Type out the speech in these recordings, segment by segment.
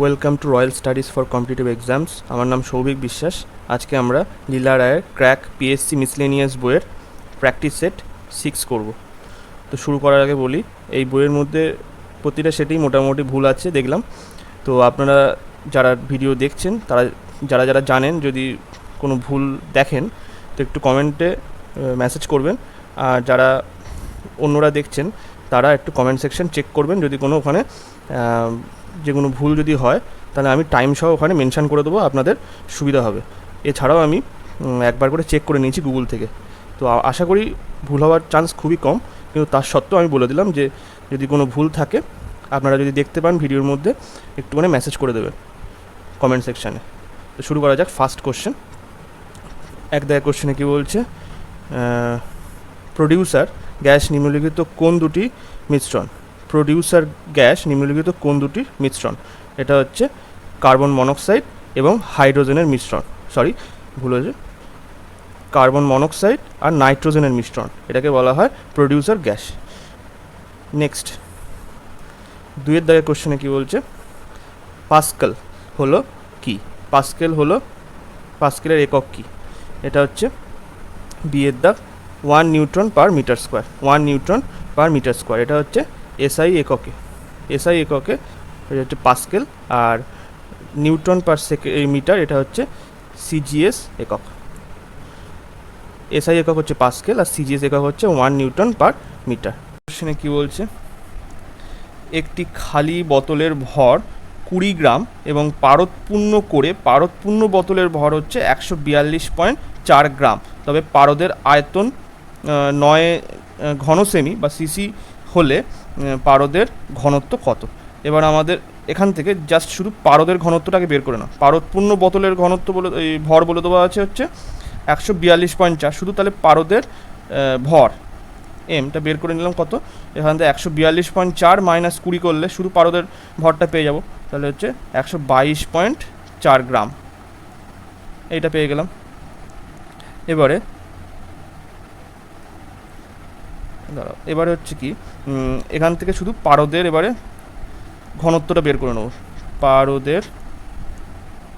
Welcome to royal studies for competitive exams. আমার নাম সৌভিক বিশ্বাস। আজকে আমরা লীলা রায়ের ক্র্যাক পিএসসি মিসলেনিয়াস বইয়ের প্র্যাকটিস সেট 6 করব। তো শুরু করার আগে বলি, এই বইয়ের মধ্যে প্রতিটা সেটেই মোটামুটি ভুল আছে দেখলাম। তো আপনারা যারা ভিডিও দেখছেন তারা যারা জানেন, যদি কোনো ভুল দেখেন তো একটু কমেন্টে মেসেজ করবেন, আর যারা অন্যরা দেখছেন তারা একটু কমেন্ট সেকশন চেক করবেন। যদি কোনো ওখানে যে কোনো ভুল যদি হয় তাহলে আমি টাইম সহ ওখানে মেনশান করে দেবো, আপনাদের সুবিধা হবে। এছাড়াও আমি একবার করে চেক করে নিয়েছি গুগল থেকে, তো আশা করি ভুল হওয়ার চান্স খুবই কম, কিন্তু তার সত্ত্বেও আমি বলে দিলাম যে যদি কোনো ভুল থাকে আপনারা যদি দেখতে পান ভিডিওর মধ্যে একটুখানি মেসেজ করে দেবেন কমেন্ট সেকশানে। তো শুরু করা যাক। ফার্স্ট কোশ্চেন, এক দাগের কোশ্চেনে কী বলছে, প্রোডিউসার গ্যাস নিম্নলিখিত কোন দুটি মিশ্রণ? প্রোডিউসার গ্যাস নিম্নলিখিত কোন দুটির মিশ্রণ? এটা হচ্ছে কার্বন মনোক্সাইড এবং হাইড্রোজেনের মিশ্রণ। ভুল হয়েছে, কার্বন মনোক্সাইড আর নাইট্রোজেনের মিশ্রণ, এটাকে বলা হয় প্রোডিউসার গ্যাস। নেক্সট, দুইয়ের দাগের কোশ্চেনে কী বলছে, পাস্কেল হলো কি? পাস্কেলের একক কি? এটা হচ্ছে বিয়ের দাগ 1 newton per metre square. 1 newton per metre square, এটা হচ্ছে এসআই এককে। এটা হচ্ছে পাস্কেল, আর নিউটন পার মিটার এটা হচ্ছে সিজিএস একক। এসআই একক হচ্ছে পাস্কেল আর সিজিএস একক হচ্ছে 1 নিউটন পার মিটার। কোশ্চেনে কী বলছে, একটি খালি বোতলের ভর 20 গ্রাম এবং পারদপূর্ণ বোতলের ভর হচ্ছে 142.4 গ্রাম, তবে পারদের আয়তন 9 ঘন সেমি বা সিসি হলে পারদের ঘনত্ব কত? এবার আমাদের এখান থেকে জাস্ট শুধু পারদের ঘনত্বটাকে বের করে নাও। পারদপূর্ণ বোতলের ঘনত্ব ভর বলে দেওয়া আছে হচ্ছে 142.4, শুধু তাহলে পারদের ভর এমটা বের করে নিলাম কত, এখান থেকে 142.4 মাইনাস 20 করলে শুধু পারদের ভরটা পেয়ে যাব, তাহলে হচ্ছে 122.4 গ্রাম, এইটা পেয়ে গেলাম। এবারে হচ্ছে কি, এখান থেকে শুধু পারদের এবারে ঘনত্বটা বের করে নেব। পারদের,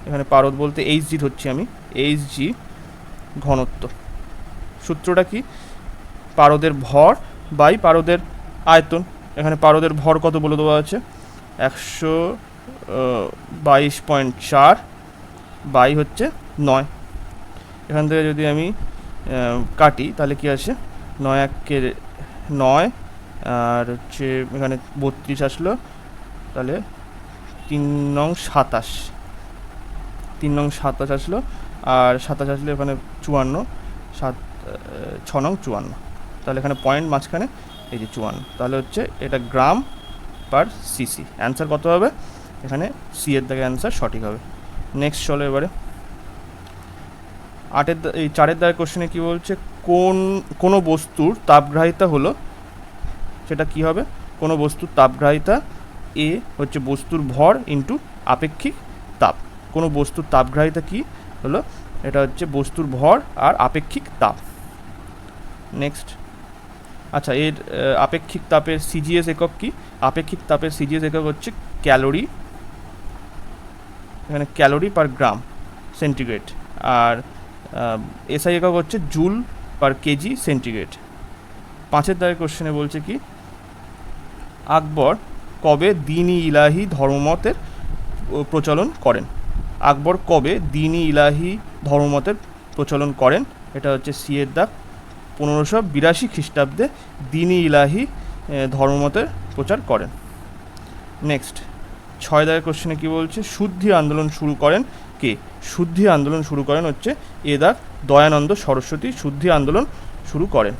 এখানে পারদ বলতে এইচজি ধরছি আমি, এইচজি ঘনত্ব। সূত্রটা কি, পারদের ভর বাই পারদের আয়তন। এখানে পারদের ভর কত বলে দেওয়া আছে, 122.4 বাই হচ্ছে 9। এখান থেকে যদি আমি কাটি তাহলে কি আসে, 9 একে 9, আর হচ্ছে এখানে 32 আসলো, তাহলে 3 নং 27 আসলো, আর 27 আসলে এখানে 54, 6 নং 54, তাহলে এখানে পয়েন্ট মাঝখানে এই যে 54, তাহলে হচ্ছে এটা গ্রাম পার সিসি। অ্যান্সার কত হবে, এখানে সি এর দাগে অ্যান্সার সঠিক হবে। নেক্সট চলো এবারে 4 দাগের কোশ্চেনে কী বলছে, কোনো বস্তুর তাপগ্রাহিতা হলো, সেটা কি হবে, কোনো বস্তুর তাপগ্রাহিতা এ হচ্ছে বস্তুর ভর ইন্টু আপেক্ষিক তাপ। কোনো বস্তুর তাপগ্রাহিতা কি হলো, এটা হচ্ছে বস্তুর ভর আর আপেক্ষিক তাপ। নেক্সট, আচ্ছা, এর আপেক্ষিক তাপের সিজিএস একক কি? আপেক্ষিক তাপের সিজিএস একক হচ্ছে ক্যালোরি, এখানে ক্যালোরি পার গ্রাম সেন্টিগ্রেড, আর এসআই একক হচ্ছে জুল পার কেজি সেন্টিগ্রেড। 5 দাগের কোশ্চেনে বলছে কি, আকবর কবে দ্বীন-ই ইলাহি ধর্মমতের প্রচলন করেন? আকবর কবে দ্বীন-ই ইলাহি ধর্মমতের প্রচলন করেন? এটা হচ্ছে সি এর দাগ 1582 খ্রিস্টাব্দে দ্বীন-ই ইলাহি ধর্মমতের প্রচার করেন। নেক্সট 6 দাগের কোশ্চেনে কী বলছে, শুদ্ধি আন্দোলন শুরু করেন কে? শুদ্ধি আন্দোলন শুরু করেন হচ্ছে এ দাগ দয়ানন্দ সরস্বতী শুদ্ধি আন্দোলন শুরু করেন।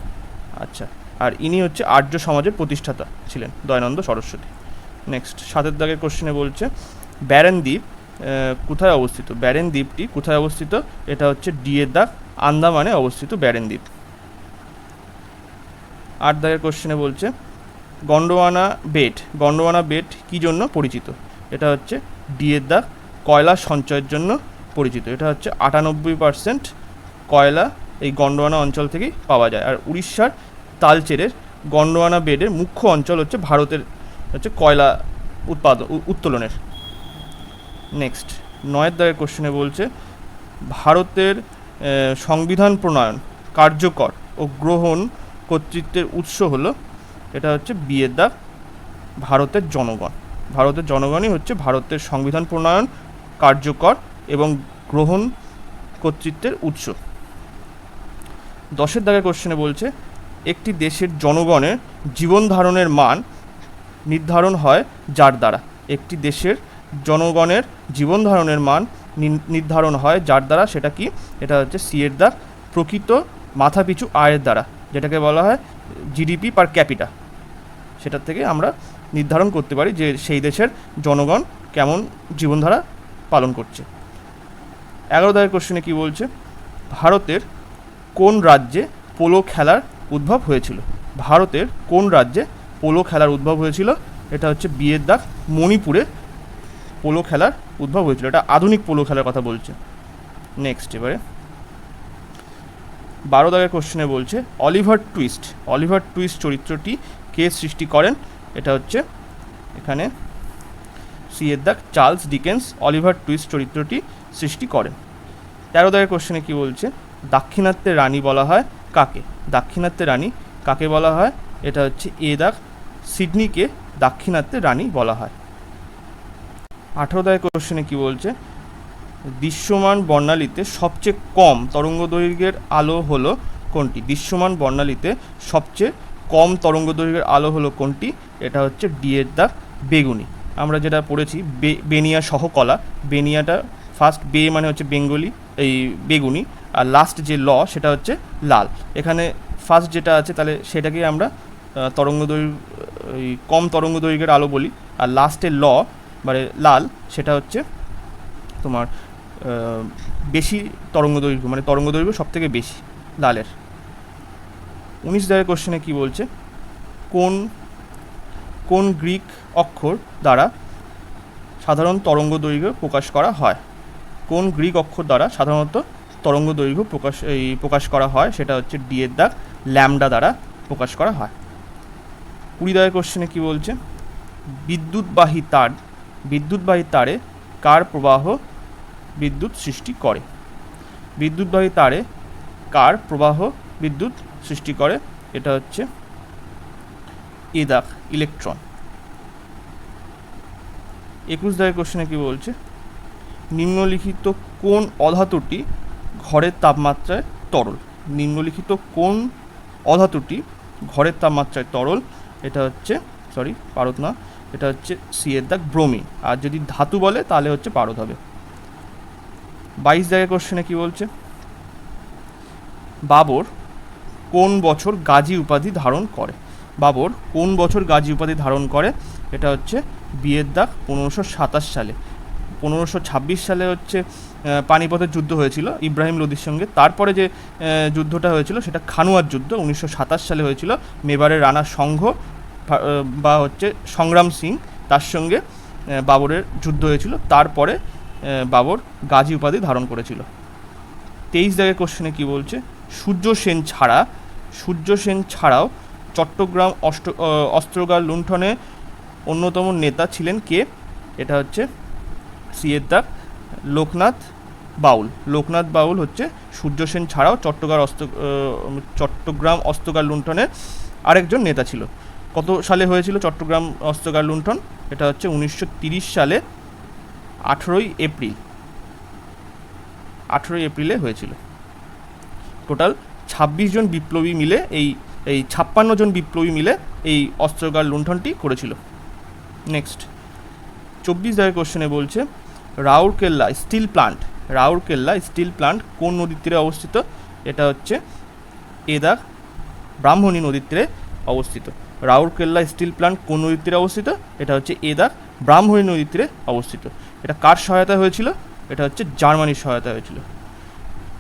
আচ্ছা, আর ইনি হচ্ছে আর্য সমাজের প্রতিষ্ঠাতা ছিলেন দয়ানন্দ সরস্বতী। নেক্সট 7 দাগের কোশ্চেনে বলছে, ব্যারেন দ্বীপ কোথায় অবস্থিত? ব্যারেন দ্বীপটি কোথায় অবস্থিত? এটা হচ্ছে ডি এর দাগ আন্দামানে অবস্থিত ব্যারেন দ্বীপ। 8 দাগের কোশ্চেনে বলছে, গন্ডোয়ানা বেট কী জন্য পরিচিত? এটা হচ্ছে ডি এর দাগ কয়লা সঞ্চয়ের জন্য পরিচিত। এটা হচ্ছে 98% কয়লা এই গন্ডোয়ানা অঞ্চল থেকেই পাওয়া যায়, আর উড়িষ্যার তালচেরের গন্ডোয়ানা বেডের মুখ্য অঞ্চল হচ্ছে ভারতের হচ্ছে কয়লা উত্তোলনের। নেক্সট 9 দাগের কোশ্চেনে বলছে ভারতের সংবিধান প্রণয়ন কার্যকর ও গ্রহণ কর্তৃত্বের উৎস হলো, এটা হচ্ছে বিয়ের দাগ, ভারতের জনগণ। ভারতের জনগণই হচ্ছে ভারতের সংবিধান প্রণয়ন কার্যকর এবং গ্রহণ কর্তৃত্বের উৎস। 10 দাগের কোশ্চেনে বলছে একটি দেশের জনগণের জীবন ধারণের মান নির্ধারণ হয় যার দ্বারা। একটি দেশের জনগণের জীবন ধারণের মান নির্ধারণ হয় যার দ্বারা, সেটা কি? এটা হচ্ছে সি এর দাগ, প্রকৃত মাথাপিছু আয়ের দ্বারা, যেটাকে বলা হয় জিডিপি পার ক্যাপিটা। সেটার থেকে আমরা নির্ধারণ করতে পারি যে সেই দেশের জনগণ কেমন জীবনধারা পালন করছে। 11 দাগের কোশ্চেনে কি বলছে ভারতের কোন রাজ্যে পোলো খেলার উদ্ভব হয়েছিল? ভারতের কোন রাজ্যে পোলো খেলার উদ্ভব হয়েছিল? এটা হচ্ছে বিয়ের দাগ, মণিপুরে পোলো খেলার উদ্ভব হয়েছিল। এটা আধুনিক পোলো খেলার কথা বলছে। নেক্সট এবারে 12 দাগের কোশ্চেনে বলছে অলিভার টুইস্ট চরিত্রটি কে সৃষ্টি করেন? এটা হচ্ছে এখানে সি এর দাগ, চার্লস ডিকেন্স অলিভার টুইস্ট চরিত্রটি সৃষ্টি করেন। 13 দাগের কোশ্চেনে কি বলছে দাক্ষিণাত্যের রানী বলা হয় কাকে? দাক্ষিণাত্যের রানী কাকে বলা হয়? এটা হচ্ছে এ দাগ, সিডনিকে দাক্ষিণাত্যের রানী বলা হয়। 18 দাগের কোশ্চেনে কি বলছে দৃশ্যমান বর্ণালীতে সবচেয়ে কম তরঙ্গ দৈর্ঘ্যের আলো হলো কোনটি? দৃশ্যমান বর্ণালীতে সবচেয়ে কম তরঙ্গ দৈর্ঘ্যের আলো হলো কোনটি? এটা হচ্ছে ডি এর দাগ, বেগুনি। আমরা যেটা পড়েছি বেনিয়া সহকলা, বেনিয়াটা ফার্স্ট বে মানে হচ্ছে বেঙ্গলি, এই বেগুনি, আর লাস্ট যে ল সেটা হচ্ছে লাল। এখানে ফার্স্ট যেটা আছে তাহলে সেটাকেই আমরা তরঙ্গ দৈর্ঘ্য, এই কম তরঙ্গ দৈর্ঘ্যের আলো বলি, আর লাস্টের ল মানে লাল সেটা হচ্ছে তোমার বেশি তরঙ্গ দৈর্ঘ্য, মানে তরঙ্গ দৈর্ঘ্য সব থেকে বেশি লালের। 19 দাগের কোশ্চেনে কি বলছে কোন গ্রিক অক্ষর দ্বারা সাধারণ তরঙ্গ দৈর্ঘ্য প্রকাশ করা হয়? কোন গ্রিক অক্ষর দ্বারা সাধারণত তরঙ্গ দৈর্ঘ্য প্রকাশ করা হয়? সেটা হচ্ছে ডি এর দাগ, ল্যামডা দ্বারা প্রকাশ করা হয়। 20 দাগের কোশ্চেনে কি বলছে বিদ্যুৎবাহী তারে কার প্রবাহ বিদ্যুৎ সৃষ্টি করে? বিদ্যুৎবাহী তারে কার প্রবাহ বিদ্যুৎ সৃষ্টি করে? এটা হচ্ছে এ দাগ, ইলেকট্রন। 21 দাগের কোশ্চেনে কি বলছে নিম্নলিখিত কোন অধাতুটি ঘরের তাপমাত্রায় তরল? নিম্নলিখিত কোন অধাতুটি ঘরের তাপমাত্রায় তরল? এটা হচ্ছে পারদ না, এটা হচ্ছে সি এর দাগ, ব্রোমিন। আর যদি ধাতু বলে তাহলে হচ্ছে পারদ হবে। 22 দাগের কোশ্চেনে কি বলছে বাবর কোন বছর গাজী উপাধি ধারণ করে? বাবর কোন বছর গাজী উপাধি ধারণ করে? এটা হচ্ছে বিয়ের দাগ, 1527 সালে। 1526 সালে হচ্ছে পানিপথের যুদ্ধ হয়েছিল ইব্রাহিম লোদির সঙ্গে। তারপরে যে যুদ্ধটা হয়েছিল সেটা খানুয়ার যুদ্ধ 1927 সালে হয়েছিল। মেবারের রানা সংঘ বা হচ্ছে সংগ্রাম সিং, তার সঙ্গে বাবরের যুদ্ধ হয়েছিল। তারপরে বাবর গাজী উপাধি ধারণ করেছিল। 23 দাগের কোশ্চেনে কি বলছে সূর্য সেন ছাড়াও চট্টগ্রাম অস্ত্রগার লুণ্ঠনে অন্যতম নেতা ছিলেন কে? এটা হচ্ছে সি এর দাগ, লোকনাথ বাউল হচ্ছে সূর্য সেন ছাড়াও চট্টগ্রাম অস্ত্রগার লুণ্ঠনের আরেকজন নেতা ছিল। কত সালে হয়েছিল চট্টগ্রাম অস্ত্রগার লুণ্ঠন? এটা হচ্ছে 1930 সালে 18ই এপ্রিলে হয়েছিল। টোটাল 26 জন বিপ্লবী মিলে এই 56 জন বিপ্লবী মিলে এই অস্ত্রগার লুণ্ঠনটি করেছিল। নেক্সট 24 দাগের কোশ্চেনে বলছে রাউরকেল্লা স্টিল প্লান্ট কোন নদীর তীরে অবস্থিত? এটা হচ্ছে এ দাগ, ব্রাহ্মণী নদীর তীরে অবস্থিত। রাউরকেল্লা স্টিল প্লান্ট কোন নদীর তীরে অবস্থিত? এটা হচ্ছে এ দাগ, ব্রাহ্মণী নদীর তীরে অবস্থিত। এটা কার সহায়তা হয়েছিল? এটা হচ্ছে জার্মানির সহায়তা হয়েছিল।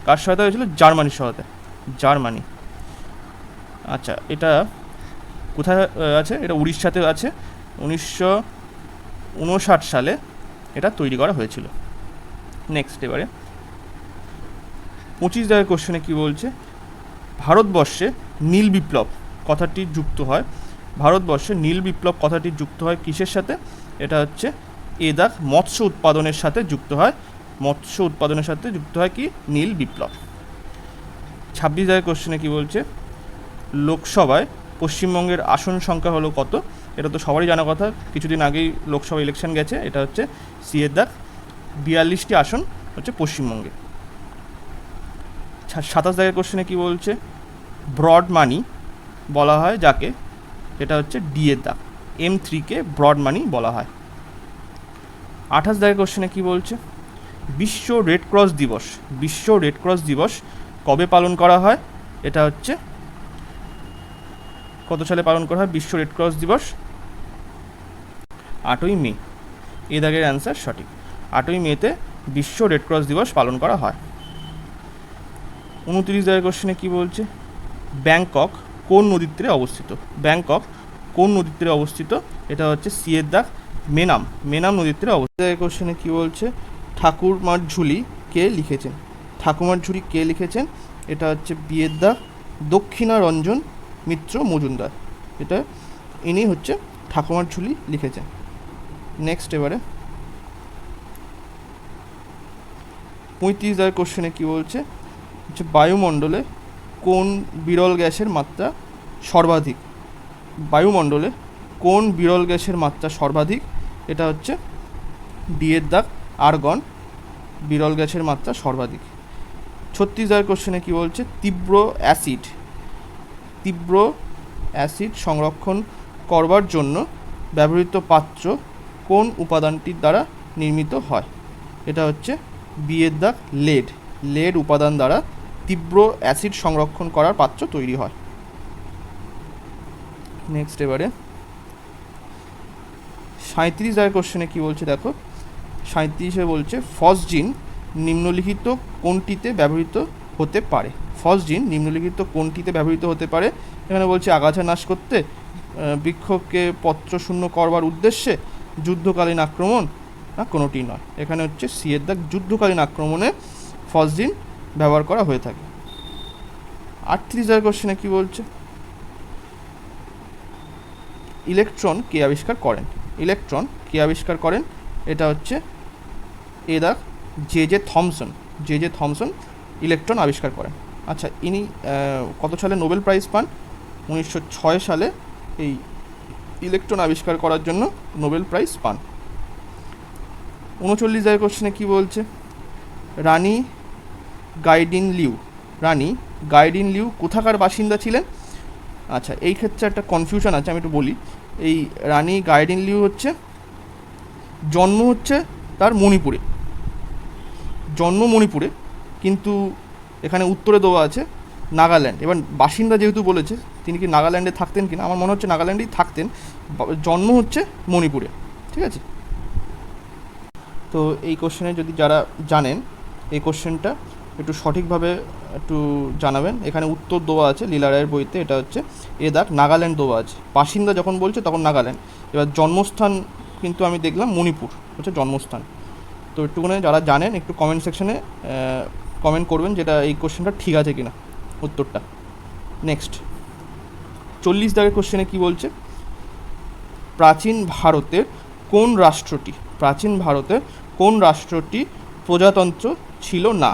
কার সহায়তা হয়েছিল? জার্মানির সহায়তা, জার্মানি। আচ্ছা, এটা কোথায় আছে? এটা উড়িষ্যাতে আছে। 1959 সালে এটা তৈরি করা হয়েছিল। নেক্সট এবারে 25 দাগের কোশ্চেনে কি বলছে ভারতবর্ষে নীল বিপ্লব কথাটি যুক্ত হয় কিসের সাথে? এটা হচ্ছে এ দাগ মৎস্য উৎপাদনের সাথে যুক্ত হয়, মৎস্য উৎপাদনের সাথে যুক্ত হয় কি নীল বিপ্লব। 26 দাগের কোশ্চেনে কি বলছে, লোকসভায় পশ্চিমবঙ্গের আসন সংখ্যা হলো কত? এটা তো সবারই জানা কথা, কিছুদিন আগেই লোকসভা ইলেকশন গেছে। এটা হচ্ছে সি এর দাগ, 42টি আসন হচ্ছে পশ্চিমবঙ্গে। 27 দাগের কোশ্চেনে কি বলছে, ব্রড মানি বলা হয় যাকে, এটা হচ্ছে ডি এর দাগ, M3কে ব্রড মানি বলা হয়। 28 দাগের কোশ্চেনে কি বলছে, বিশ্ব রেড ক্রস দিবস, বিশ্ব রেড ক্রস দিবস কবে পালন করা হয়? এটা হচ্ছে কত সালে পালন করা হয় বিশ্ব রেড ক্রস দিবস? 8ই মে। এ দাগের অ্যান্সার সঠিক, 8ই মেতে বিশ্ব রেড ক্রস দিবস পালন করা হয়। 29 দাগের কোশ্চেনে কি বলছে, ব্যাংকক কোন নদীর তীরে অবস্থিত? ব্যাংকক কোন নদীর তীরে অবস্থিত? এটা হচ্ছে সি এর দাগ, মেনাম, মেনাম নদীর তীরে অবস্থিত। কোশ্চেনে কি বলছে, ঠাকুরমার ঝুলি কে লিখেছেন? ঠাকুরমার ঝুলি কে লিখেছেন? এটা হচ্ছে বি এর দাগ, দক্ষিণারঞ্জন মিত্র মজুমদার। এটা ইনি হচ্ছে ঠাকুরমার ঝুলি লিখেছেন। নেক্সট এবারে 35 দাগের কোশ্চেনে কি বলছে, হচ্ছে বায়ুমণ্ডলে কোন বিরল গ্যাসের মাত্রা সর্বাধিক? বায়ুমণ্ডলে কোন বিরল গ্যাসের মাত্রা সর্বাধিক? এটা হচ্ছে ডি এর দাগ, আর্গন, বিরল গ্যাসের মাত্রা সর্বাধিক। 36 দাগের কোশ্চেনে কি বলছে, তীব্র অ্যাসিড সংরক্ষণ করবার জন্য ব্যবহৃত পাত্র কোন উপাদানটির দ্বারা নির্মিত হয়? এটা হচ্ছে বি এর দাগ, লেড, লেড উপাদান দ্বারা তীব্র অ্যাসিড সংরক্ষণ করার পাত্র তৈরি হয়। নেক্সট এবারে 37 দাগের কোশ্চেনে কি বলছে দেখো, 37-এ বলছে ফসজিন নিম্নলিখিত কোনটিতে ব্যবহৃত হতে পারে? ফসজিন নিম্নলিখিত কোনটিতে ব্যবহৃত হতে পারে? এখানে বলছে আগাছা নাশ করতে, বৃক্ষকে পত্রশূন্য করবার উদ্দেশ্যে, যুদ্ধকালীন আক্রমণ, না কোনোটি নয়। এখানে হচ্ছে সি এর দাগ, যুদ্ধকালীন আক্রমণে ফসজিন ব্যবহার করা হয়ে থাকে। 38 দাগের কোশ্চেনে কি বলছে, ইলেকট্রন কে আবিষ্কার করেন? ইলেকট্রন কে আবিষ্কার করেন? এটা হচ্ছে এ দাগ, জে থমসন ইলেকট্রন আবিষ্কার করেন। আচ্ছা, ইনি কত সালে নোবেল প্রাইজ পান? 1906 সালে এই ইলেকট্রন আবিষ্কার করার জন্য নোবেল প্রাইজ পান। 39 দাগের কোশ্চেনে কি বলছে, রানী গাইডিন লিউ কোথাকার বাসিন্দা ছিলেন? আচ্ছা, এই ক্ষেত্রে একটা কনফিউশন আছে, আমি একটু বলি। এই রানী গাইডিন লিউ হচ্ছে জন্ম হচ্ছে তার মণিপুরে, কিন্তু এখানে উত্তরে দেওয়া আছে নাগাল্যান্ড। এবার বাসিন্দা যেহেতু বলেছে, তিনি কি নাগাল্যান্ডে থাকতেন কিনা? আমার মনে হচ্ছে নাগাল্যান্ডেই থাকতেন, জন্ম হচ্ছে মণিপুরে। ঠিক আছে, তো এই কোশ্চেনে যদি যারা জানেন এই কোশ্চেনটা একটু সঠিকভাবে একটু জানাবেন। এখানে উত্তর দেওয়া আছে লীলা রায়ের বইতে, এটা হচ্ছে এ দাগ, নাগাল্যান্ড দেওয়া আছে। বাসিন্দা যখন বলছে তখন নাগাল্যান্ড, এবার জন্মস্থান কিন্তু আমি দেখলাম মণিপুর হচ্ছে জন্মস্থান। তো একটুখানি যারা জানেন একটু কমেন্ট সেকশনে কমেন্ট করবেন যেটা এই কোশ্চেনটা ঠিক আছে কিনা উত্তরটা। নেক্সট 40 দাগের কোশ্চেনে কি বলছে, প্রাচীন ভারতের কোন রাষ্ট্রটি প্রজাতন্ত্র ছিল না?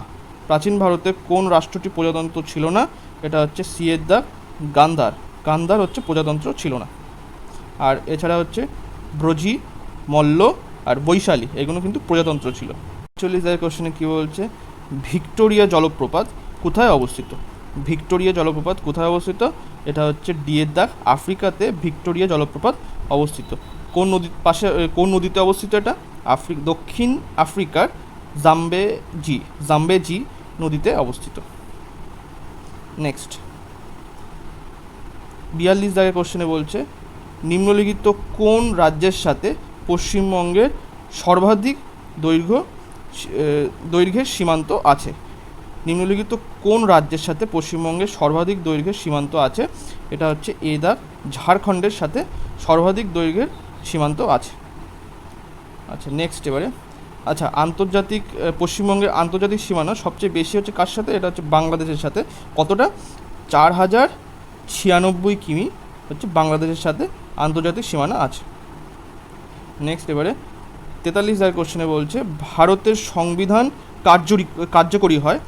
প্রাচীন ভারতের কোন রাষ্ট্রটি প্রজাতন্ত্র ছিল না? এটা হচ্ছে সি এর দাগ, গান্ধার হচ্ছে প্রজাতন্ত্র ছিল না। আর এছাড়া হচ্ছে ব্রজি, মল্ল আর বৈশালী, এগুলো কিন্তু প্রজাতন্ত্র ছিল। 40 দাগের কোশ্চেনে কী বলছে, ভিক্টোরিয়া জলপ্রপাত কোথায় অবস্থিত? এটা হচ্ছে ডি এর দাগ, আফ্রিকাতে ভিক্টোরিয়া জলপ্রপাত অবস্থিত। কোন নদীতে অবস্থিত? এটা দক্ষিণ আফ্রিকার জাম্বেজি নদীতে অবস্থিত। নেক্সট 42 দাগের কোশ্চেনে বলছে, নিম্নলিখিত কোন রাজ্যের সাথে পশ্চিমবঙ্গের সর্বাধিক দৈর্ঘ্যের সীমান্ত আছে? নিম্নলিখিত কোন রাজ্যের সাথে পশ্চিমবঙ্গের সর্বাধিক দৈর্ঘ্যের সীমান্ত আছে? এটা হচ্ছে এ দাগ, ঝাড়খণ্ডের সাথে সর্বাধিক দৈর্ঘ্যের সীমান্ত আছে। আচ্ছা, নেক্সট এবারে পশ্চিমবঙ্গের আন্তর্জাতিক সীমানা সবচেয়ে বেশি হচ্ছে কার সাথে? এটা হচ্ছে বাংলাদেশের সাথে। কতটা? 4096 কিমি হচ্ছে বাংলাদেশের সাথে আন্তর্জাতিক সীমানা আছে। নেক্সট এবারে 43 দাগের কোশ্চেনে বলছে ভারতের সংবিধান কার্যকরী হয়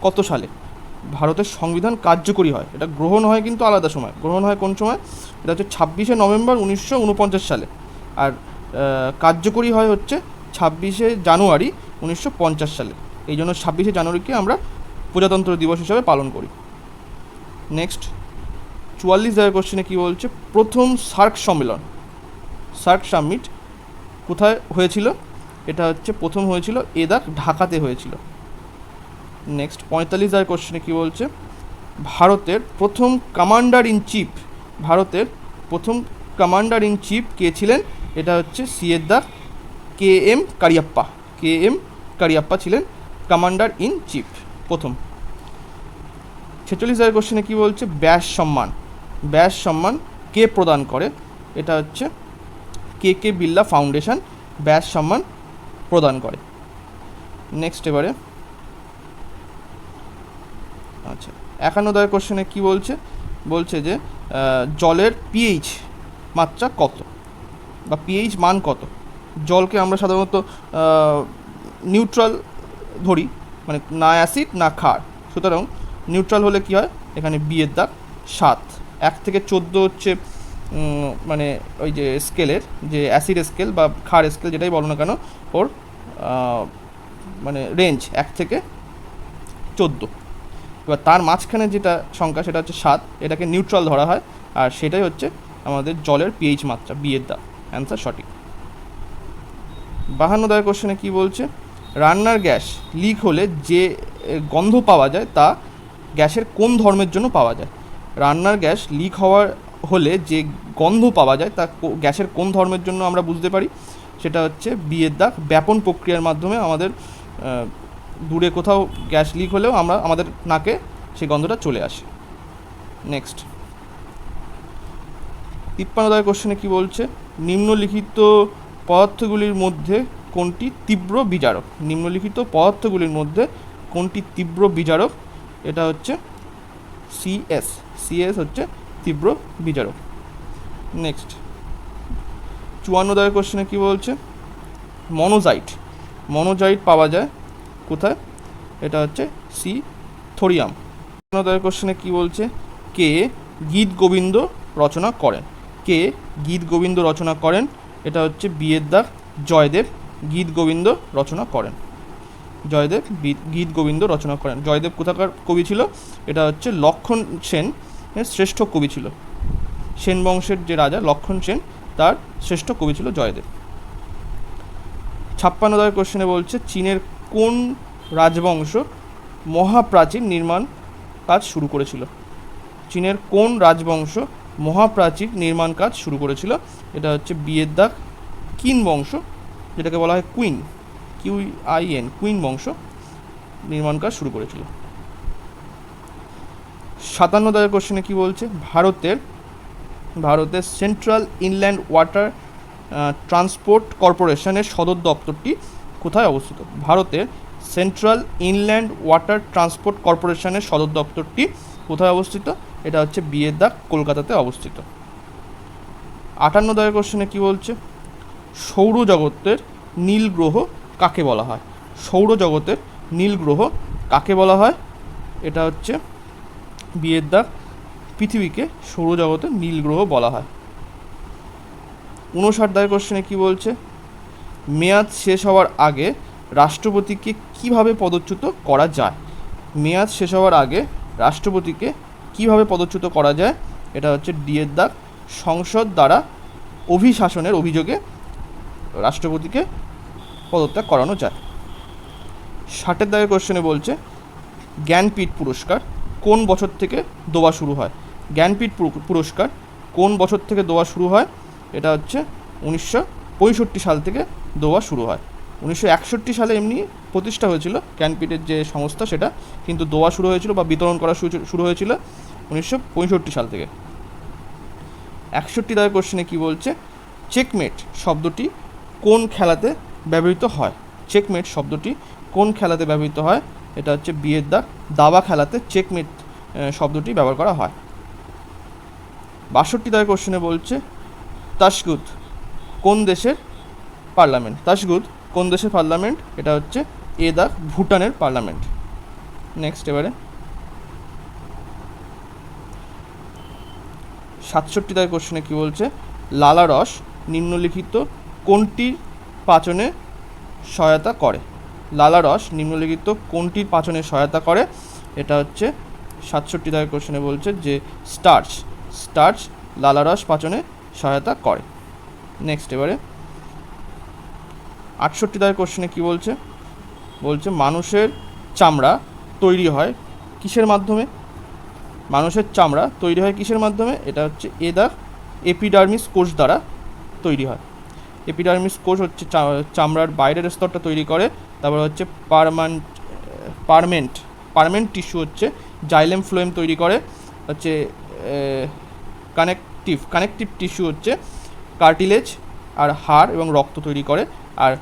কত সালে? ভারতের সংবিধান কার্যকরী হয়, এটা গ্রহণ হয় কিন্তু আলাদা সময়। গ্রহণ হয় কোন সময়? এটা হচ্ছে 26শে নভেম্বর 1949 সালে। আর কার্যকরী হয় হচ্ছে 26শে জানুয়ারি 1950 সালে। এই জন্য 26শে জানুয়ারিকে আমরা প্রজাতন্ত্র দিবস হিসাবে পালন করি। নেক্সট 44 দাগের কোশ্চেনে কী বলছে, প্রথম সার্ক সম্মেলন, সার্ক সামিট কোথায় হয়েছিল? এটা হচ্ছে প্রথম হয়েছিল ঢাকাতে হয়েছিল। নেক্সট 45 দাগের কোশ্চেনে কী বলছে, ভারতের প্রথম কমান্ডার ইন চিফ কে ছিলেন? এটা হচ্ছে সিয়েদার কে.এম. কারিয়াপ্পা ছিলেন কমান্ডার ইন চিফ প্রথম। 46 দাগের কোশ্চেনে কী বলছে, ব্যাস সম্মান কে প্রদান করে? এটা হচ্ছে কে বিড়লা ফাউন্ডেশন ব্যাস সম্মান প্রদান করে। নেক্সট এবারে আচ্ছা 51 দাগের কোশ্চেনে কী বলছে যে জলের পিএইচ মাত্রা কত বা পিএইচ মান কত? জলকে আমরা সাধারণত নিউট্রাল ধরি, মানে না অ্যাসিড না ক্ষার, সুতরাং নিউট্রাল হলে কী হয়, এখানে বিয়ের দাগ 7। 1 থেকে 14 হচ্ছে মানে ওই যে স্কেলের যে অ্যাসিড স্কেল বা ক্ষার স্কেল যেটাই বলো না কেন, ওর মানে রেঞ্জ 1 থেকে 14। এবার তার মাঝখানে যেটা সংখ্যা সেটা হচ্ছে 7, এটাকে নিউট্রাল ধরা হয়, আর সেটাই হচ্ছে আমাদের জলের পিএইচ মাত্রা, বিয়ের দাগ। অ্যান্সার সঠিক। 52 দাগের কোশ্চেনে কী বলছে, রান্নার গ্যাস লিক হলে যে গন্ধ পাওয়া যায় তা গ্যাসের কোন ধর্মের জন্য পাওয়া যায়? রান্নার গ্যাস লিক হলে যে গন্ধ পাওয়া যায় তা গ্যাসের কোন ধর্মের জন্য আমরা বুঝতে পারি? সেটা হচ্ছে বিয়ের দাগ। ব্যাপন প্রক্রিয়ার মাধ্যমে আমাদের দূরে কোথাও গ্যাস লিক হলেও আমাদের নাকে সেই গন্ধটা চলে আসে। নেক্সট 53 দাগের কোশ্চেনে কী বলছে, নিম্নলিখিত পদার্থগুলির মধ্যে কোনটি তীব্র বিজারক? এটা হচ্ছে সিএস হচ্ছে তীব্র বিজারক। নেক্সট 54 দাগের কোশ্চেনে কী বলছে, মনোজাইট পাওয়া যায় কোথায়? এটা হচ্ছে সি থোরিয়াম। 55 দাগের কোশ্চেনে কী বলছে, কে গীত গোবিন্দ রচনা করেন? এটা হচ্ছে বিয়ের দাগ জয়দেব গীত গোবিন্দ রচনা করেন। জয়দেব কোথাকার কবি ছিল? এটা হচ্ছে লক্ষণ সেন শ্রেষ্ঠ কবি ছিল। সেন বংশের যে রাজা লক্ষণ সেন, তার শ্রেষ্ঠ কবি ছিল জয়দেব। 56 দাগের কোশ্চেনে বলছে, চীনের কোন রাজবংশ মহাপ্রাচীর নির্মাণ কাজ শুরু করেছিল? এটা হচ্ছে বিয়ের দাগ কিন বংশ, যেটাকে বলা হয় কুইন বংশ নির্মাণ কাজ শুরু করেছিল। 57 দাগের কোশ্চেনে কী বলছে, ভারতের সেন্ট্রাল ইনল্যান্ড ওয়াটার ট্রান্সপোর্ট কর্পোরেশনের সদর দপ্তরটি কোথায় অবস্থিত? ভারতের সেন্ট্রাল ইনল্যান্ড ওয়াটার ট্রান্সপোর্ট কর্পোরেশনের সদর দপ্তরটি কোথায় অবস্থিত? এটা হচ্ছে বিয়ের দাগ কলকাতাতে অবস্থিত। 58 দাগের কোশ্চেনে কী বলছে, সৌরজগতের নীল গ্রহ কাকে বলা হয়? এটা হচ্ছে বিয়ের দাগ পৃথিবীকে সৌরজগতের নীল গ্রহ বলা হয়। 59 দাগের কোশ্চেনে কী বলছে, মেয়াদ শেষ হওয়ার আগে রাষ্ট্রপতিকে কিভাবে পদচ্যুত করা যায়? এটা হচ্ছে ডিয়ের দাগ সংসদ দ্বারা অভিশাসনের অভিযোগে রাষ্ট্রপতিকে পদত্যাগ করানো যায়। 60 দাগের কোশ্চেনে বলছে, জ্ঞানপীঠ পুরস্কার কোন বছর থেকে দেওয়া শুরু হয়? এটা হচ্ছে 1965 সাল থেকে দেওয়া শুরু হয়। 1961 সালে এমনি প্রতিষ্ঠা হয়েছিল জ্ঞানপীঠের যে সংস্থা, সেটা কিন্তু দেওয়া শুরু হয়েছিল বা বিতরণ করা শুরু হয়েছিল 1965 সাল থেকে। 61 দাগের কোশ্চেনে কী বলছে, চেকমেট শব্দটি কোন খেলাতে ব্যবহৃত হয়? এটা হচ্ছে বিয়ের দাগ দাবা খেলাতে চেকমেট শব্দটি ব্যবহার করা হয়। 62 দাগের কোশ্চেনে বলছে, তাশগুত কোন দেশের পার্লামেন্ট। তাশগুদ কোন দেশের পার্লামেন্ট? এটা হচ্ছে এ দাগ ভুটানের পার্লামেন্ট। নেক্সট এবারে 67 দাগের কোশ্চেনে কী বলছে? লালারস নিম্নলিখিত কোনটির পাচনে সহায়তা করে? লালারস নিম্নলিখিত কোনটির পাচনে সহায়তা করে? এটা হচ্ছে 67 দাগের কোশ্চেনে বলছে যে স্টার্চ লালারস পাচনে সহায়তা করে। নেক্সট এবারে 68 দাগের কোশ্চেনে কী বলছে? বলছে মানুষের চামড়া তৈরি হয় কিসের মাধ্যমে? মানুষের চামড়া তৈরি হয় কিসের মাধ্যমে? এটা হচ্ছে এ দাগ এপিডার্মিস কোষ দ্বারা তৈরি হয়। এপিডার্মিস কোষ হচ্ছে চামড়ার বাইরের স্তরটা তৈরি করে। তারপর হচ্ছে পার্মেন্ট টিস্যু হচ্ছে জাইলেম ফ্লোয়েম তৈরি করে। হচ্ছে কানেকটিভ টিস্যু হচ্ছে কার্টিলেজ আর হাড় এবং রক্ত তৈরি করে। আর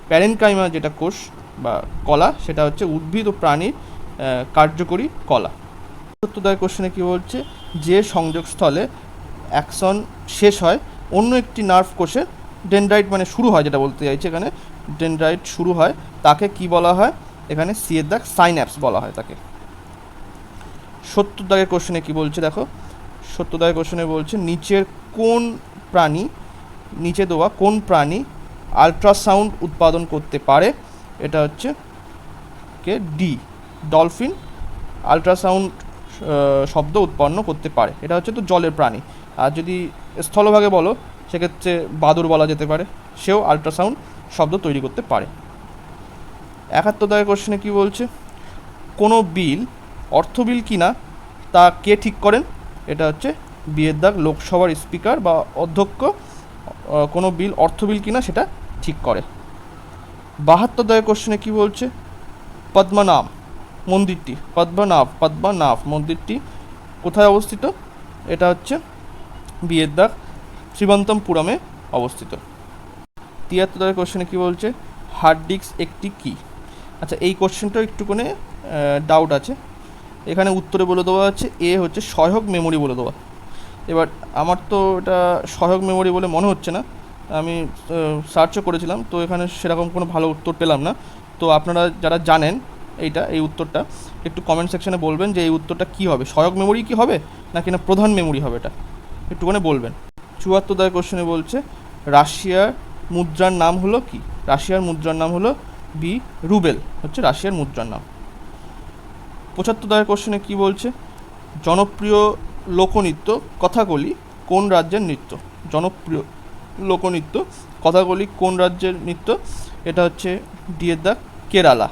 প্যারেনকাইমা যেটা কোষ বা কলা, সেটা হচ্ছে উদ্ভিদ ও প্রাণীর কার্যকরী কলা। 70 দাগের কোশ্চেনে কী বলছে? যে সংযোগস্থলে অ্যাকশন শেষ হয় অন্য একটি নার্ভ কোষের ডেনড্রাইট মানে শুরু হয়, যেটা বলতে চাইছে এখানে ডেনড্রাইট শুরু হয়, তাকে কি বলা হয়? এখানে সি এর দাগ সাইন্যাপস বলা হয় তাকে। 70 দাগের কোশ্চেনে কী বলছে দেখো? 70 দাগের কোশ্চেনে বলছে নিচে দেওয়া কোন প্রাণী আলট্রাসাউন্ড উৎপাদন করতে পারে? এটা হচ্ছে ডি ডলফিন আলট্রাসাউন্ড শব্দ উৎপন্ন করতে পারে। এটা হচ্ছে তো জলের প্রাণী। আর যদি স্থলভাগে বলো সেক্ষেত্রে বাদুড় বলা যেতে পারে, সেও আলট্রাসাউন্ড শব্দ তৈরি করতে পারে। 71 দাগের কোশ্চেনে কী বলছে? কোনো বিল অর্থ বিল কিনা তা কে ঠিক করেন? এটা হচ্ছে বিয়ের দাগ লোকসভার স্পিকার বা অধ্যক্ষ কোনো বিল অর্থ বিল কিনা সেটা ঠিক করে। 72 দাগের কোশ্চেনে কী বলছে? পদ্মনাভ মন্দিরটি কোথায় অবস্থিত? এটা হচ্ছে বিয়ের দাগ শ্রীবন্তমপুরমে অবস্থিত। 73 দাগের কোশ্চেনে কী বলছে? হার্ড ডিস্ক একটি কী? আচ্ছা, এই কোশ্চেনটাও একটুখানি ডাউট আছে। এখানে উত্তরে বলে দেওয়া আছে এ হচ্ছে সহায়ক মেমোরি বলে দেওয়া। এবার আমার তো এটা সহায়ক মেমোরি বলে মনে হচ্ছে না, আমি সার্চও করেছিলাম, তো এখানে সেরকম কোনো ভালো উত্তর পেলাম না। তো আপনারা যারা জানেন এই উত্তরটা একটু কমেন্ট সেকশনে বলবেন যে এই উত্তরটা কী হবে, সহায়ক মেমোরি কি হবে নাকি না প্রধান মেমোরি হবে, এটা একটুখানি বলবেন। 74 দাগের কোশ্চেনে বলছে রাশিয়ার মুদ্রার নাম হলো কি? রাশিয়ার মুদ্রার নাম হলো বি রুবেল, হচ্ছে রাশিয়ার মুদ্রার নাম। 75 দাগের কোশ্চেনে কী বলছে? জনপ্রিয় লোকনৃত্য কথাকলি কোন রাজ্যের নৃত্য? জনপ্রিয় লোকনৃত্য কথাকলি কোন রাজ্যের নৃত্য? এটা হচ্ছে ডি এর দাগ কেরালা।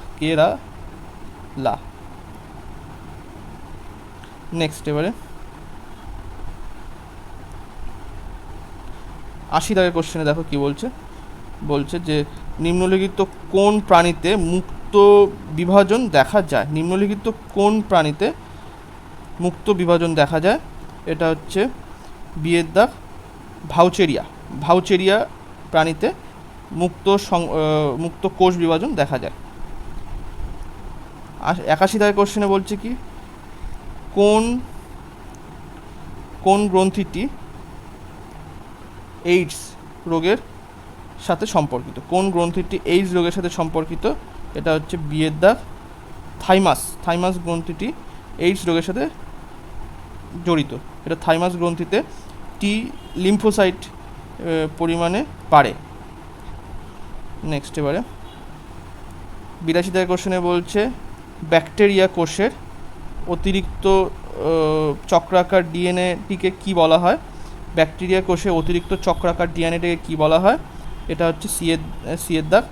নেক্সট এবারে 80 দাগের কোশ্চেনে দেখো কি বলছে? বলছে যে নিম্নলিখিত কোন প্রাণীতে মুক্ত বিভাজন দেখা যায়? নিম্নলিখিত কোন প্রাণীতে মুক্ত বিভাজন দেখা যায়? এটা হচ্ছে বিয়ের দাগ ভাউচেরিয়া প্রাণীতে মুক্ত কোষ বিভাজন দেখা যায়। 81 দাগের কোশ্চেনে বলছে কি? কোন গ্রন্থিটি এইডস রোগের সাথে সম্পর্কিত? কোন গ্রন্থিটি এইডস রোগের সাথে সম্পর্কিত? এটা হচ্ছে বিয়ের দাগ থাইমাস গ্রন্থিটি এইডস রোগের সাথে জড়িত। এটা থাইমাস গ্রন্থিতে টি লিম্ফোসাইট পরিমাণে বাড়ে। নেক্সট এবারে 82 দাগের কোশ্চেনে বলছে ব্যাকটেরিয়া কোষের অতিরিক্ত চক্রাকার ডিএনএটিকে কী বলা হয়? ব্যাকটেরিয়া কোষে অতিরিক্ত চক্রাকার ডিএনএটিকে কী বলা হয়? এটা হচ্ছে সি এর দাগ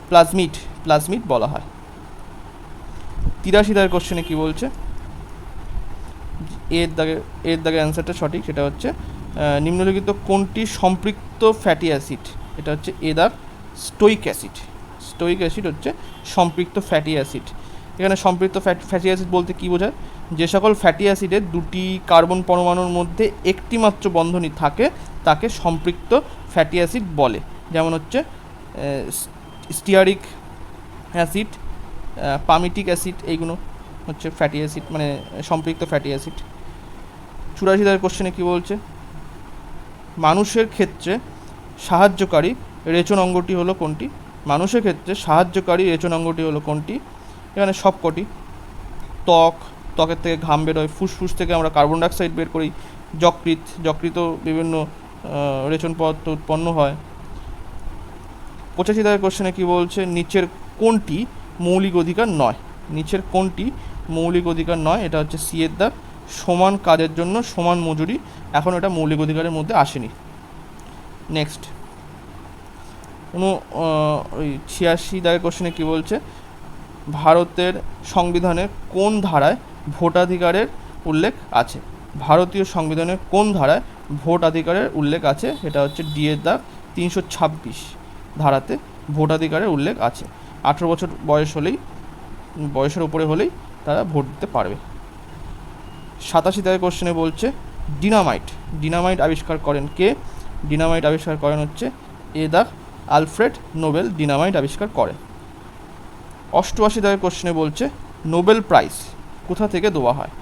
প্লাজমিড বলা হয়। 83 দাগের কোশ্চেনে কী বলছে? এর দাগে অ্যান্সারটা সঠিক, সেটা হচ্ছে নিম্নলিখিত কোনটি সম্পৃক্ত ফ্যাটি অ্যাসিড? এটা হচ্ছে এ দাগ স্টোইক অ্যাসিড হচ্ছে সম্পৃক্ত ফ্যাটি অ্যাসিড। এখানে সম্পৃক্ত ফ্যাটি অ্যাসিড বলতে কী বোঝায়? যে সকল ফ্যাটি অ্যাসিডের দুটি কার্বন পরমাণুর মধ্যে একটি মাত্র বন্ধনী থাকে তাকে সম্পৃক্ত ফ্যাটি অ্যাসিড বলে। যেমন হচ্ছে স্টিয়ারিক অ্যাসিড, পামিটিক অ্যাসিড, এইগুলো হচ্ছে ফ্যাটি অ্যাসিড মানে সম্পৃক্ত ফ্যাটি অ্যাসিড। 84 দাগের কোশ্চেনে কী বলছে? মানুষের ক্ষেত্রে সাহায্যকারী রেচন অঙ্গটি হলো কোনটি? মানুষের ক্ষেত্রে সাহায্যকারী রেচন অঙ্গটি হলো কোনটি? এখানে সবকটি। ত্বকের থেকে ঘাম বেরোয়, ফুসফুস থেকে আমরা কার্বন ডাইঅক্সাইড বের করি, যকৃত বিভিন্ন রেচন পদার্থ উৎপন্ন হয়। 85 দাগের কোশ্চেনে কী বলছে? নিচের কোনটি মৌলিক অধিকার নয়? নিচের কোনটি মৌলিক অধিকার নয়? এটা হচ্ছে সি এর দাগ। সমান কাজের জন্য সমান মজুরি, এখন এটা মৌলিক অধিকারের মধ্যে আসেনি। নেক্সট 86 দাগের কোশ্চেনে কী বলছে? ভারতের সংবিধানের কোন ধারায় ভোটাধিকারের উল্লেখ আছে? ভারতীয় সংবিধানের কোন ধারায় ভোটাধিকারের উল্লেখ আছে? এটা হচ্ছে ডি এর দাগ। 326 ধারাতে ভোটাধিকারের উল্লেখ আছে। 18 বছর বয়সের উপরে হলেই তারা ভোট দিতে পারবে। 87 দাগের কোশ্চেনে বলছে ডিনামাইট আবিষ্কার করেন কে? ডিনামাইট আবিষ্কার করেন হচ্ছে এ দাগ আলফ্রেড নোবেল ডিনামাইট আবিষ্কার করেন। 88 দাগের কোশ্চেনে বলছে নোবেল প্রাইজ কোথা থেকে দেওয়া হয়?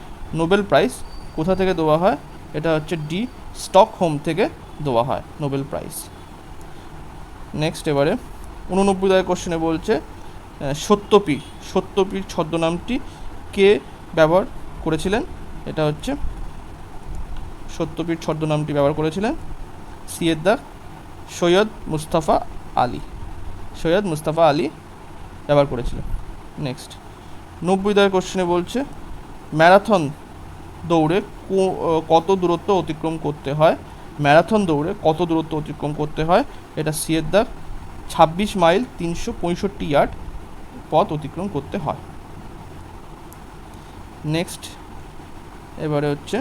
নোবেল প্রাইজ কোথা থেকে দেওয়া হয়? এটা হচ্ছে ডি স্টকহোম থেকে দেওয়া হয় নোবেল প্রাইজ। নেক্সট এবারে 89 দাগের কোশ্চেনে বলছে সত্যপীর ছদ্মনামটি কে ব্যবহার করেছিলেন? এটা হচ্ছে সত্যপীর ছদ্মনামটি ব্যবহার করেছিলেন সি এর দাগ সৈয়দ মুস্তাফা আলী ব্যবহার করেছিলেন। নেক্সট 90 দাগের কোশ্চেনে বলছে ম্যারাথন দৌড়ে কত দূরত্ব অতিক্রম করতে হয়? ম্যারাথন দৌড়ে কত দূরত্ব অতিক্রম করতে হয়? এটা সি এর দাগ 26 মাইল 365 ইয়ার্ড পথ অতিক্রম করতে হয়। নেক্সট এবারে হচ্ছে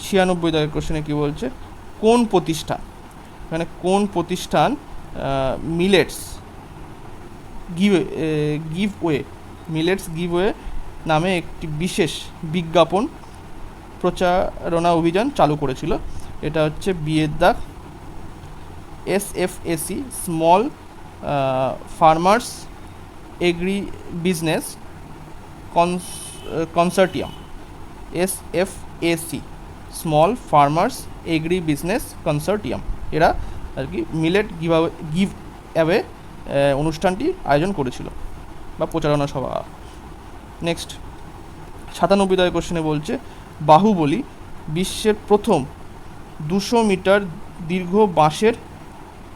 96 দাগের কোশ্চেনে কী বলছে? কোন প্রতিষ্ঠান মিলেটস গিভওয়ে নামে একটি বিশেষ বিজ্ঞাপন প্রচারণা অভিযান চালু করেছিল? এটা হচ্ছে বি এর দাগ SFAC small farmers agri business consortium. SFAC small farmers agri business consortium এরা আর কি মিলেট গিভ অ্যাওয়ে অনুষ্ঠানটি আয়োজন করেছিল বা প্রচারণা সভা। নেক্সট 97 দাগের কোশ্চেনে বলছে বাহুবলী বিশ্বের প্রথম 200 মিটার দীর্ঘ বাঁশের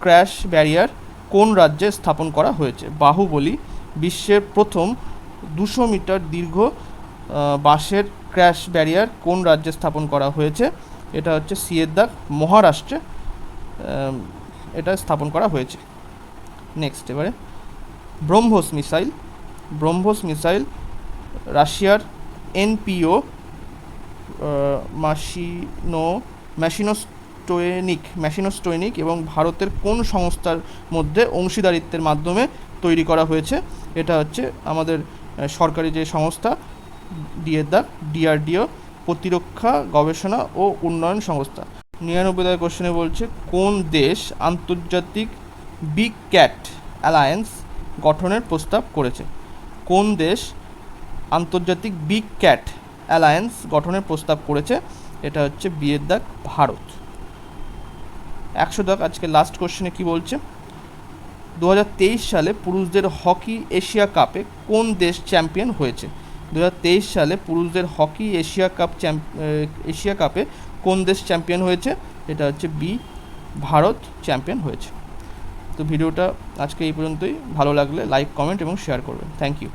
ক্র্যাশ ব্যারিয়ার কোন রাজ্যে স্থাপন করা হয়েছে? বাহুবলী বিশ্বের প্রথম 200 মিটার দীর্ঘ বাঁশের ক্র্যাশ ব্যারিয়ার কোন রাজ্যে স্থাপন করা হয়েছে? এটা হচ্ছে সি এর দাগ মহারাষ্ট্রে এটা স্থাপন করা হয়েছে। নেক্সট এবারে ব্রহ্মোস মিসাইল রাশিয়ার NPO ম্যাশিনোস্টোনিক এবং ভারতের কোন সংস্থার মধ্যে অংশীদারিত্বের মাধ্যমে তৈরি করা হয়েছে? এটা হচ্ছে আমাদের সরকারি যে সংস্থা ডি এর দাগ DRDO প্রতিরক্ষা গবেষণা ও উন্নয়ন সংস্থা। 99 দাগের কোশ্চেনে বলছে কোন দেশ আন্তর্জাতিক বিগ ক্যাট অ্যালায়েন্স গঠনের প্রস্তাব করেছে? কোন দেশ আন্তর্জাতিক বিগ ক্যাট অ্যালায়েন্স গঠনের প্রস্তাব করেছে? এটা হচ্ছে বি এর দাগ ভারত। 100 দাগ আজকে লাস্ট কোশ্চেনে কি বলছে? 2023 সালে পুরুষদের হকি এশিয়া কাপে কোন দেশ চ্যাম্পিয়ন হয়েছে? 2023 সালে পুরুষদের হকি এশিয়া কাপে কোন দেশ চ্যাম্পিয়ন হয়েছে? এটা হচ্ছে বি ভারত চ্যাম্পিয়ন হয়েছে। তো ভিডিওটা আজকে এই পর্যন্তই। ভালো লাগলে লাইক কমেন্ট এবং শেয়ার করবেন। Thank you.